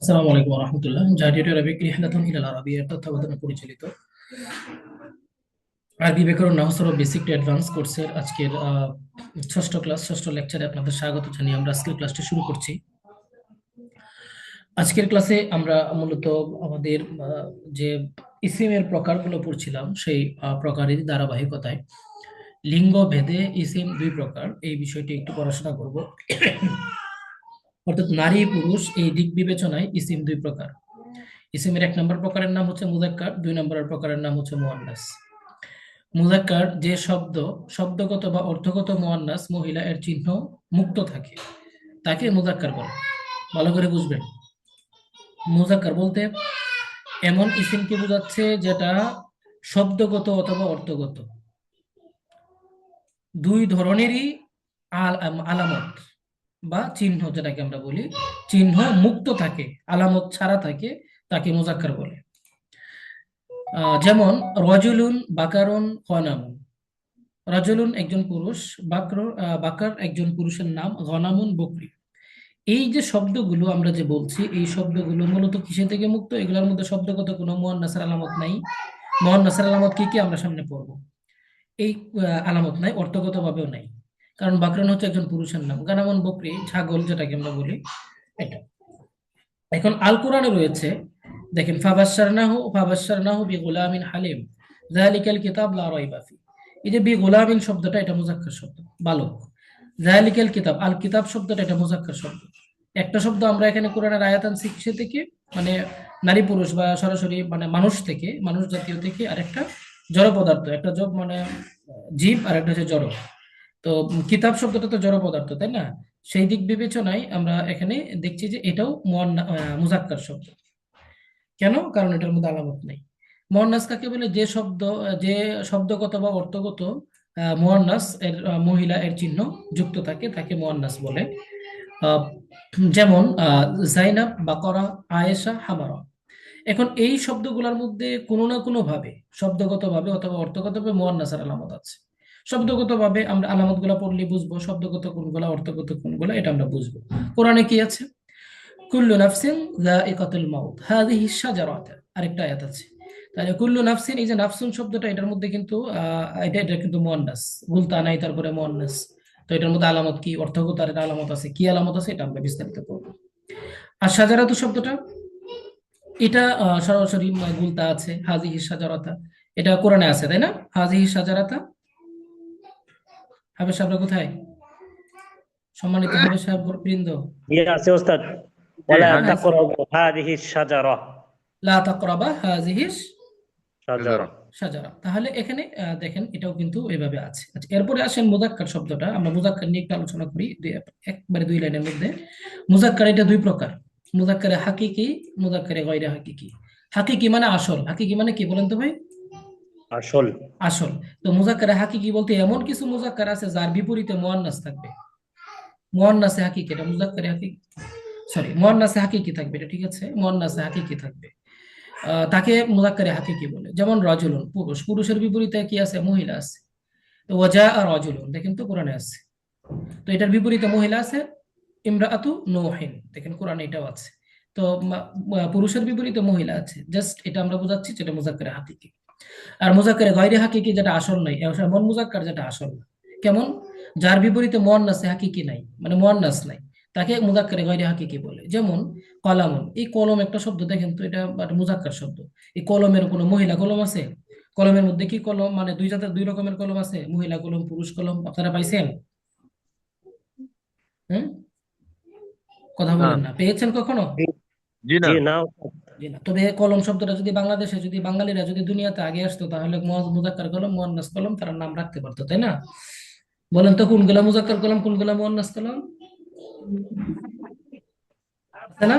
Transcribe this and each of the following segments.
আসসালামু আলাইকুম ওয়া রাহমাতুল্লাহ। জাতীয় আরবিক রিহলাতুন ইলাল আরাবিয়ার তত্ত্বাবধানে পরিচালিত আরবি ব্যাকরণ নাহু সরফ বেসিক টু অ্যাডভান্স কোর্সের আজকের ষষ্ঠ ক্লাস, ষষ্ঠ লেকচারে আপনাদের স্বাগত জানিয়ে আমরা আজকের ক্লাসটি শুরু করছি। আজকের ক্লাসে আমরা মূলত আমাদের যে ইসিমের প্রকারগুলো পড়ছিলাম সেই প্রকারের ধারাবাহিকতায় লিঙ্গ ভেদে ইসিম দুই প্রকার এই বিষয়টি একটু পড়াশোনা করব। অর্থাৎ নারী পুরুষ এই দিক বিবেচনায় ইসিম দুই প্রকার। ইসিমের এক নম্বর প্রকারের নাম হচ্ছে মুযাক্কার, দুই নম্বরের প্রকারের নাম হচ্ছে মুআন্নাস। মুযাক্কার যে শব্দ শব্দগত বা অর্থগত মুআন্নাস মহিলা এর চিহ্ন মুক্ত থাকে তাকে মুযাক্কার বলে। ভালো করে বুঝবেন, মুযাক্কার বলতে এমন ইসিমকে বোঝাচ্ছে যেটা শব্দগত অথবা অর্থগত দুই ধরনেরই আলামত বা চিহ্ন, যেটাকে আমরা বলি চিহ্ন মুক্ত থাকে, আলামত ছাড়া থাকে, তাকে মুযাক্কার বলে। যেমন রজুলুন, বাকারুন, গনামুন। রজুলুন একজন পুরুষ, বাকার একজন পুরুষের নাম, গনামুন বকরি। এই যে শব্দগুলো আমরা যে বলছি, এই শব্দগুলো মূলত কিসে থেকে মুক্ত? এগুলোর মধ্যে শব্দগত কোনো মুয়ান্নাসের আলামত নাই। মুয়ান্নাসের আলামত কি কি আমরা সামনে পড়বো। এই আলামত নাই, অর্থগত ভাবেও নাই। কারণ বাকরান হচ্ছে একজন পুরুষের নাম, গানামুন বকরি ছাগল যেটাকে আমরা বলি এটা। এখন আল কোরআনে রয়েছে, দেখেন, ফাবাশশারনাহু বিগুলামিন হালিম যালিকাল কিতাব লা রাইবা ফি। এই যে বিগুলামিন শব্দটা, এটা মুযাক্কার শব্দ, বালক। যালিকাল কিতাব, আল কিতাব শব্দটা, এটা মুযাক্কার শব্দ। একটা শব্দ আমরা এখানে কোরআনের আয়াত আনছি কিসে থেকে, মানে নারী পুরুষ বা সরাসরি মানে মানুষ থেকে, মানুষ জাতীয় থেকে। আর একটা জড় পদার্থ, একটা মানে জীব, আর একটা হচ্ছে জড়। তো কিতাব শব্দটা তো জড় পদার্থ, তাই না? সেই দিক বিবেচনায় আমরা এখানে দেখছি যে এটাও মুযাক্কার শব্দ। কেন? কারণ এটার মধ্যে আলামত নেই। মুয়ান্নাস কাকে বলে? যে শব্দ, যে শব্দগত বা অর্থগত মুয়ান্নাস এর মহিলা এর চিহ্ন যুক্ত থাকে তাকে মুয়ান্নাস বলে। আহ, যেমন জাইনাব, বাকরা, আয়েশা, হামারা। এখন এই শব্দগুলোর মধ্যে কোনো না কোনো ভাবে, শব্দগত ভাবে অথবা অর্থগত ভাবে মুয়ান্নাসের আলামত আছে। শব্দগত ভাবে আমরা আলামত গুলা পড়লে বুঝবো, শব্দগত কোনগুলা অর্থগত কোনগুলা এটা আমরা বুঝবো। কোরআনে কি আছে? কুল্লু নাফসিন যায়িকাতুল মাউত হাযিহি শাজারাত, আরেকটা আয়াত আছে। তাহলে কুল্লু নাফসিন, এই যে নাফসুন শব্দটা, এটার মধ্যে কিন্তু এটা কিন্তু মুয়ান্নাস, গুলতা নাই, তারপরে মুয়ান্নাস। তো এটার মধ্যে আলামত কি, অর্থগত আর একটা আলামত আছে, কি আলামত আছে এটা আমরা বিস্তারিত পড়বো। আর শাজারাতু শব্দটা, এটা সরাসরি গুলতা আছে, হাযিহি শাজারাতা, এটা কোরআনে আছে, তাই না? হাযিহি শাজারাতা। হাবেশ সাহেবরা কোথায়? সম্মানিত হাবেশ সাহেব বৃন্দ। জি আছে ওস্তাদ। জি ওয়ালা হাজি আচ্ছা, তাকরাবু হাদিহি শাজারা। লা তাকরাবা হাযিহি শাজারা। হাজারা। সাজারা। তাহলে এখানে দেখেন, এটাও কিন্তু এইভাবে আছে। আচ্ছা, এরপরে আসেন মুযাক্কার শব্দটা, আমরা মুযাক্কার নিয়ে একটু আলোচনা করি একবারে দুই লাইনের মধ্যে। মুযাক্কার এটা দুই প্রকার, মুযাক্কারে হাকিকি, মুযাক্কারে গায়রে হাকিকি। হাকিকি মানে আসল, হাকিকি মানে কি বলেন তো ভাই? আসল। আসল। তো মুযাক্কারে হাকিকি বলতে এমন কিছু মুযাক্কার আছে যার বিপরীতে মুয়ান্নাস থাকবে। মুয়ান্নাসে হাকিকি, এটা মুযাক্কারে হাকিকি, সরি মুয়ান্নাসে হাকিকি থাকবে, এটা ঠিক আছে, মুয়ান্নাসে হাকিকি থাকবে। তাকে মুযাক্কারে হাকিকি বলে। যেমন রাজুলুন পুরুষ, পুরুষের বিপরীতে কি আছে? মহিলা আছে। তো ওয়াজা আর রাজুলুন, দেখেন তো কোরআনে আছে। তো এটার বিপরীতে মহিলা আছে, ইমরাআতু নূহিন, দেখেন কোরআনে এটাও আছে। তো পুরুষের বিপরীতে মহিলা আছে, জাস্ট এটা আমরা বোঝাচ্ছি যেটা মুযাক্কারে হাকিকি। আর মুযাক্কারে গায়রে হাকিকি যেটা আসল নাই, এমন মুযাক্কার যেটা আসল না। কেমন? যার বিপরীতে মুয়ান্নাসে হাকিকি নাই, মানে মুয়ান্নাস নাই, তাকে মুযাক্কারে গায়রে হাকিকি বলে। যেমন কলামুন, এই কলম একটা শব্দ, দেখেন তো এটা একটা মুযাক্কার শব্দ। এই কলমের কোনো মহিলা কলম আছে? কলমের মধ্যে কি কলম, মানে দুই জাতের, দুই রকমের কলম আছে, মহিলা কলম, পুরুষ কলম, আপনারা পাইছেন? হুম, কথা না। বলেন না, পেয়েছেন কখনো? জি। জি না। জি না ওস্তাদ। জি না। তবে কলম শব্দটা যদি বাংলাদেশে, যদি বাঙালিরা যদি দুনিয়াতে আগে আসতো, তাহলে মুযাক্কার কলম, মুয়ান্নাস কলম তারা নাম রাখতে পারতো, তাই না? বলেন তো কোনগুলা মুযাক্কার কলম, কোনগুলা মুয়ান্নাস কলম, আছে না?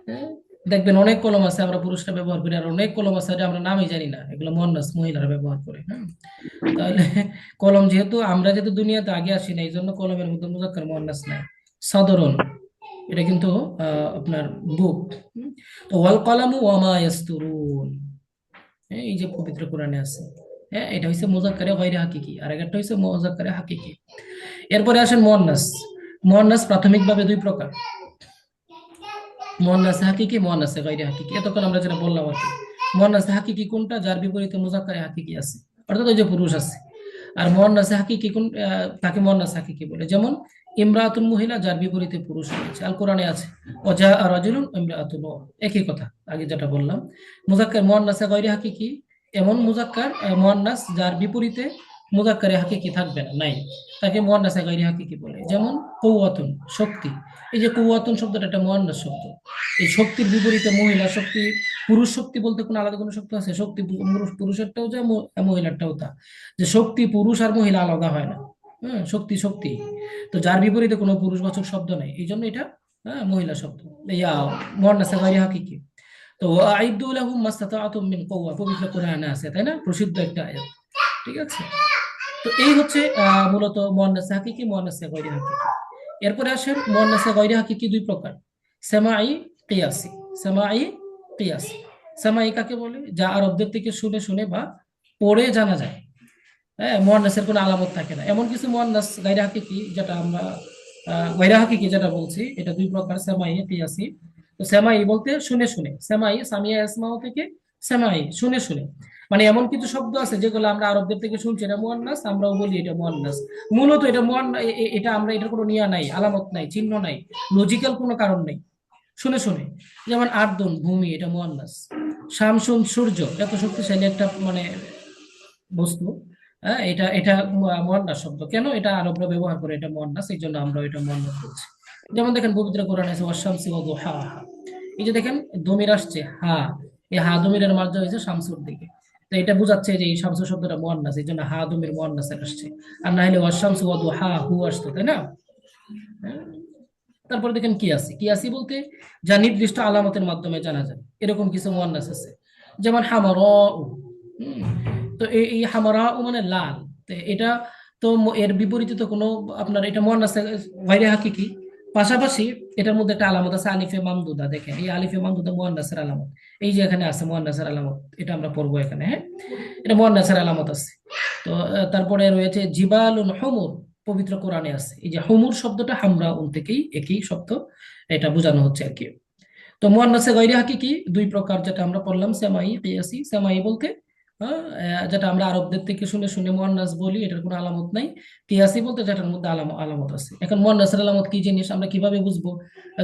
হ্যাঁ? দেখবেন অনেক কলম আছে আমরা পুরুষরা ব্যবহার করি, আর অনেক কলম আছে যে আমরা নামই জানি না, এগুলো মুয়ান্নাস, মহিলারা ব্যবহার করে। হ্যাঁ, তাহলে কলম যেহেতু, আমরা যেহেতু দুনিয়াতে আগে আসি না, এই জন্য কলমের মধ্যে মুযাক্কার মুয়ান্নাস নাই। সাদরুন, এটা কিন্তু আপনার বুক। তো ওয়াল কলামু ওয়া মা ইয়াসতুরুন, হ্যাঁ, এই যে পবিত্র কোরআনে আছে। হ্যাঁ, এটা হচ্ছে মুযাক্কারে গায়রে হাকিকি, আর একটা হচ্ছে মুযাক্কারে হাকিকি। এরপরে আসেন মুয়ান্নাস। মুয়ান্নাস প্রাথমিকভাবে দুই প্রকার, মুয়ান্নাসে হাকিকি, মুয়ান্নাসে গায়রে হাকিকি। এতক্ষণ আমরা যেটা বললাম আর কি, মুয়ান্নাসে হাকিকি কোনটা, যার বিপরীতে মুজাক্কারে হাকিকি আছে, অর্থাৎ ওই যে পুরুষ আছে। আর মুয়ান্নাসে হাকিকি কোন, তাকে মুয়ান্নাস হাকিকি বলে। যেমন ইমরাতুন, মহিলা, যার বিপরীতে পুরুষ রয়েছে, আল কোরআনে আছে ওজা রাজুলুন ইমরাতুন, একই কথা আগে যেটা বললাম। মুজাক্কার মুয়ান্নাসে গায়রে হাকিকি এমন মুজাক্কার, মুয়ান্নাস যার বিপরীতে মুজাক্কারে হাকিকি থাকবে না, নাই, তাকে মুয়ান্নাসে গায়রে হাকিকি বলে। যেমন কওয়াতুন, শক্তি, এই যে কওয়াতুন শব্দটা একটা মুয়ান্নাস শব্দ। এই শক্তির বিপরীতে মহিলা শক্তি, পুরুষ শক্তি বলতে কোনো আলাদা কোনো শক্তি আছে? শক্তি পুরুষেরটাও যা, মহিলারটাও তা। যে শক্তি পুরুষ আর মহিলা আলাদা হয় না। হ্যাঁ, শক্তি শক্তি। তো যার বিপরীতে কোনো পুরুষবাচক শব্দ নাই, এই জন্য এটা মহিলা শব্দ। ইয়া মুয়ান্নাসে গায়রে হাকিকি। তো আইদু লাহুম মাসতাতাতুম মিন কুওয়া, পবিত্র কোরআনে আছে, তাই না? প্রসিদ্ধ একটা আয়াত। ঠিক আছে। তো এই হচ্ছে মূলত মুয়ান্নাসে হাকিকি, মুয়ান্নাসে গায়রে হাকিকি। এরপরে আসেন মুয়ান্নাসে গায়রে হাকিকি দুই প্রকার, সামাই, কিয়াসি। সামাই, কিয়াসি। সামাই কাকে বলে? যা আরবদের থেকে শুনে শুনে বা পড়ে জানা যায়। হ্যাঁ, মুয়ান্নাসের কোনো আলামত থাকে না, এমন কিছু মুয়ান্নাস গায়রে হাকিকি যেটা আমরা গায়রে হাকিকি যেটা বলছি, এটা দুই প্রকার, সামাই, কিয়াসি। তো সামাই বলতে শুনে শুনে, সামাই সামিয়া ইসমাও থেকে, সামাই শুনে শুনে, মানে এমন কিছু শব্দ আছে যেগুলো আমরা আরবদের থেকে শুনছি, এটা মুয়ান্নাস, আমরাও বলি এটা মুয়ান্নাস। মূলত এটা এটা আমরা, এটার কোনো নিয়া নাই, আলামত নাই, চিহ্ন নাই, লজিক্যাল কোনো কারণ নেই, শুনে শুনে। যেমন আর্দুন, ভূমি, এটা মুয়ান্নাস। শামসুন, সূর্য, এত শক্তিশালী একটা মানে বস্তু। হ্যাঁ, এটা এটা মুয়ান্নাস শব্দ। কেন এটা আরবরা ব্যবহার করে, এটা মুয়ান্নাস, এই জন্য আমরা এটা মুয়ান্নাস বলছি। যেমন দেখেন পবিত্র কোরআনে আছে ওয়াশ-শামসি ওয়া দুহাহা, এই যে দেখেন দমির আসছে হা, এই হা দমিরের মার্জা হয়েছে শামসুর দিকে। তো এটা বোঝাচ্ছে যে এই শামসু শব্দটা মুয়ান্নাস, এই জন্য হা দমির মুয়ান্নাস আসছে। আর না হলে ওয়াশ-শামসু ওয়া দুহাহু আসতো, তাই না? হ্যাঁ? তারপরে দেখেন কিয়াসি। কিয়াসি বলতে যা নির্দিষ্ট আলামতের মাধ্যমে জানা যায়, এরকম কিছু মুয়ান্নাস আছে। যেমন হামারাউ। হুম, তো এই হামারাউ মানে লাল। তো এটা তো এর বিপরীতে তো কোনো আপনার, এটা মুয়ান্নাস গায়রে হাকিকি। পাশাপাশি এটার মধ্যে একটা আলামত আছে আলিফে মামদুদা, দেখেন এই আলিফে মামদুদা মুয়ান্নাসের আলামত। এই যে এখানে আছে মুয়ান্নাসের আলামত, এটা আমরা পড়বো এখানে, হ্যাঁ, এটা মুয়ান্নাসের আলামত আছে। তো তারপরে রয়েছে জিবালুন হুমুর, পবিত্র কোরআনে আছে। এই যে হুমুর শব্দটা হামরা উন থেকেই, একই শব্দ, এটা বোঝানো হচ্ছে আর কি। তো মুয়ান্নাসে গায়রে হাকিকি দুই প্রকার, যেটা আমরা পড়লাম, সেমাই, কিয়াসি। সেমাই বলতে যেটা আমরা আরবদের থেকে শুনে শুনে মুয়ান্নাস বলি, এটার কোনো আলামত নাই। কিয়াসি বলতে যেটার মধ্যে আলামত আছে। এখন মুয়ান্নাসের আলামত কি জিনিস আমরা কিভাবে বুঝবো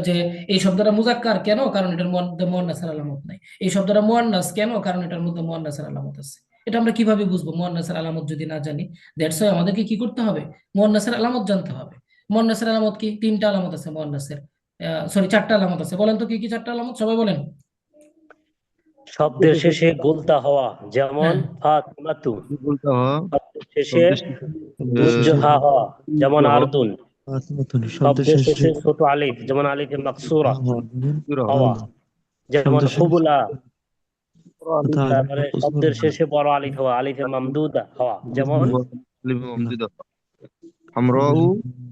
যে এই শব্দটা মুজাক্কার কেন? কারণ এটার মধ্যে মুয়ান্নাসের আলামত নাই। এই শব্দটা মুয়ান্নাস কেন? কারণ এটার মধ্যে মুয়ান্নাসের আলামত আছে। এটা আমরা কিভাবে বুঝবো মুয়ান্নাসের আলামত যদি না জানি? দ্যাটস ওয়াই আমাদেরকে কি করতে হবে? মুয়ান্নাসের আলামত জানতে হবে। মুয়ান্নাসের আলামত কি? তিনটা আলামত আছে মুয়ান্নাসের, সরি চারটা আলামত আছে। বলেন তো কি কি চারটা আলামত, সবাই বলেন। শব্দের শেষে গুলতা হওয়া, যেমন হ্যাঁ। ফাতিমাতু। বলতে হয় শব্দের শেষে শব্দের শেষে উজ্জহা হওয়া, যেমন হওয়া আরদুন। শব্দের শব্দের শেষে শেষে ছোট আলিফ, যেমন আলিফে মাকসুরা হওয়া, যেমন শব্দের শেষে হুবুলা। কথা তারপরে শব্দের শেষে বড় আলিফ হওয়া, আলিফে মামদুদা হওয়া, যেমন আমরাও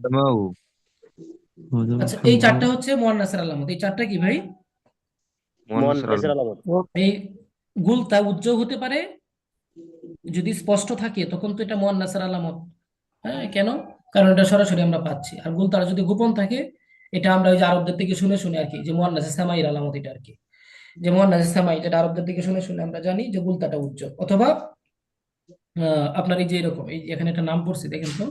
তামাউ আচ্ছা, এই চারটা হচ্ছে মুয়ান্নাসের আলামত। এই চারটা কি ভাই? মুয়ান্নাসের মুয়ান্নাসের আলামত। আলামত। এই গুলতা উজ্জ্বল হতে পারে, যদি স্পষ্ট থাকে তখন তো এটা মুয়ান্নাসের আলামত। হ্যাঁ, কেন? কারণ এটা সরাসরি আমরা পাচ্ছি। আর গুলতারা যদি গোপন থাকে, এটা আমরা ওই যে আরবদের থেকে শুনে শুনে আর কি, যে মুয়ান্নাসে সামাইর আলামত এটা আর কি। যে মুয়ান্নাসে সামাই, যেটা আরবদের থেকে শুনে শুনে আমরা জানি যে গুলতাটা উজ্জ্বল। অথবা আপনার এই যে এরকম, এই যে এখানে একটা নাম পড়ছি দেখেন তো,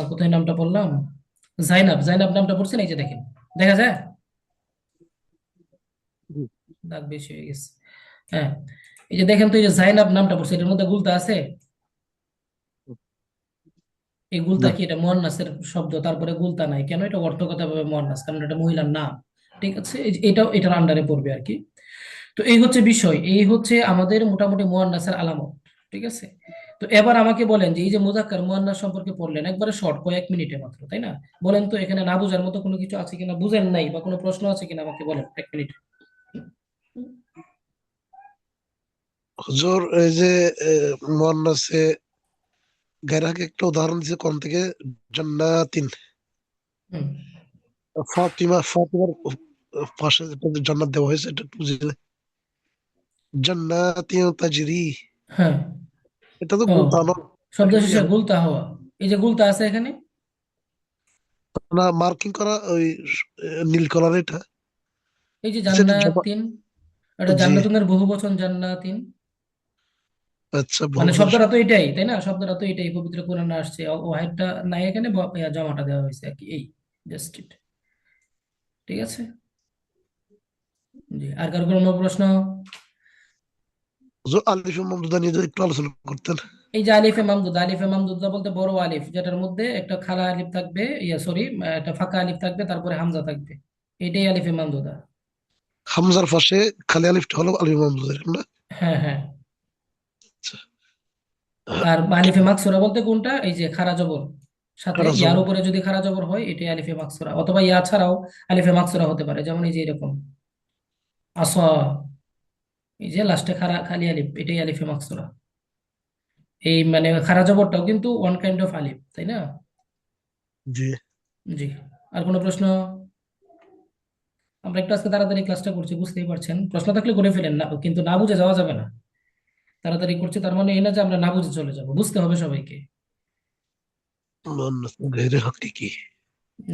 কোথায় নামটা বললাম, জাইনাব। জাইনাব নামটা পড়ছেন, এই যে দেখেন, দেখা যায়, দাগ বেশি হয়ে গেছে। হ্যাঁ, এই যে দেখেন তো, এই যে জাইনাব নামটা পড়ছে, এটার মধ্যে গুলতা আছে? এই গুলতা না কি এটা মুয়ান্নাসের শব্দ? তারপরে গুলতা নাই কেন? এটা অর্থগতভাবে মুয়ান্নাস, কারণ এটা মহিলার নাম। ঠিক আছে, এটাও এটার আন্ডারে পড়বে আর কি। তো এই হচ্ছে বিষয়, এই হচ্ছে আমাদের মোটামুটি মুয়ান্নাসের আলামত। ঠিক আছে। তো এবার আমাকে বলেন যে এই যে মুজাক্কার মুয়ান্নাস সম্পর্কে পড়লেন একবারে শর্ট, কয়েক মিনিটে মাত্র, তাই না? বলেন তো এখানে না বোঝার মতো কোনো কিছু আছে কিনা, বুঝেন নাই বা কোনো প্রশ্ন আছে কিনা, আমাকে বলেন এক মিনিট। হুজুর, এই যে মুয়ান্নাসে গায়রাকে একটা উদাহরণ দিছে কোন থেকে? জান্নাতিন। হুম। ফাতিমার পাশে যেটা জান্নাত দেওয়া হয়েছে, এটা একটু বুঝিয়ে। জান্নাতিন তাজরি, হ্যাঁ। এটা তো ও, গুলতা নয়। শব্দ এটা কি শেষে এমন? গুলতা হওয়া, এই যে গুলতা আছে এখানে, না মার্কিং করা ওই নীল কালার এটা এই যে নিচে জান্নাতিন, এটা জি জান্নাতুনের বহু বচন জান্নাতিন। আচ্ছা মানে বহুবচন। শব্দটা তো এটাই, তাই না? শব্দটা তো এটাই, পবিত্র কোরআনে আসছে। ওয়াহিদটা নাই এখানে, জমাটা দেওয়া হয়েছে আর কি, এই জাস্ট ইট। ঠিক আছে, জি। আর কারো কোনো প্রশ্ন? আলিফ মামদুদা নিয়ে যদি একটু আলোচনা করতেন। এই যে আলিফে মামদুদা, আলিফে মামদুদা বলতে বড় আলিফ, যেটার মধ্যে একটা খালা আলিফ থাকবে, সরি, একটা ফাঁকা আলিফ থাকবে, তারপরে হামজা থাকবে, এটাই আলিফে মামদুদা। হামজার পাশে খালি আলিফটা হলো আলিফ মামদুদা, এরকম না? হ্যাঁ, হ্যাঁ। আচ্ছা। আর আলিফে মাকসুরা বলতে কোনটা? এই যে খারা জবর সাথে খারা ইয়ার জবর। উপরে যদি খারা জবর হয়, এটাই আলিফে মাকসুরা, অথবা ইয়া ছাড়াও আলিফে মাকসুরা হতে পারে, যেমন এই যে এরকম আসা, এই যে লাস্টে খারা খালি আলিফ, এটাই আলিফে মাকসুরা। এই মানে খারা জবরটাও কিন্তু ওয়ান কাইন্ড অফ আলিফ, তাই না? জি জি। আর কোনো প্রশ্ন? আমরা একটু আজকে তাড়াতাড়ি ক্লাসটা করছি, বুঝতেই পারছেন। প্রশ্ন থাকলে করে ফেলেন না, কিন্তু না বুঝে যাওয়া যাবে না। তাড়াতাড়ি করছি তার মানে এই না যে আমরা না বুঝে চলে যাব, বুঝতে হবে সবাইকে। মুয়ান্নাস গায়রে হাকিকি।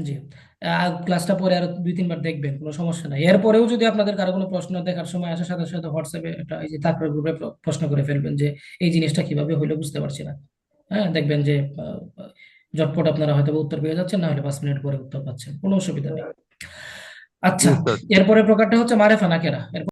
জি। আর ক্লাসটা পরে আরো 2-3 বার দেখবেন, কোনো সমস্যা নাই। এরপরেও যদি আপনাদের কারো কোনো প্রশ্ন দেখার সময় আসার সাথে সাথে হোয়াটসঅ্যাপে একটা এই যে তাকরার গ্রুপে প্রশ্ন করে ফেলবেন যে এই জিনিসটা কিভাবে হইলো বুঝতে পারছি না। হ্যাঁ, দেখবেন যে ঝটপট আপনারা হয়তো বা উত্তর পেয়ে যাচ্ছেন, না হলে 5 মিনিট পরে উত্তর পাচ্ছেন, কোনো অসুবিধা নেই। জি আচ্ছা, স্যার। এরপরে প্রকারটা হচ্ছে মারেফা নাকেরা।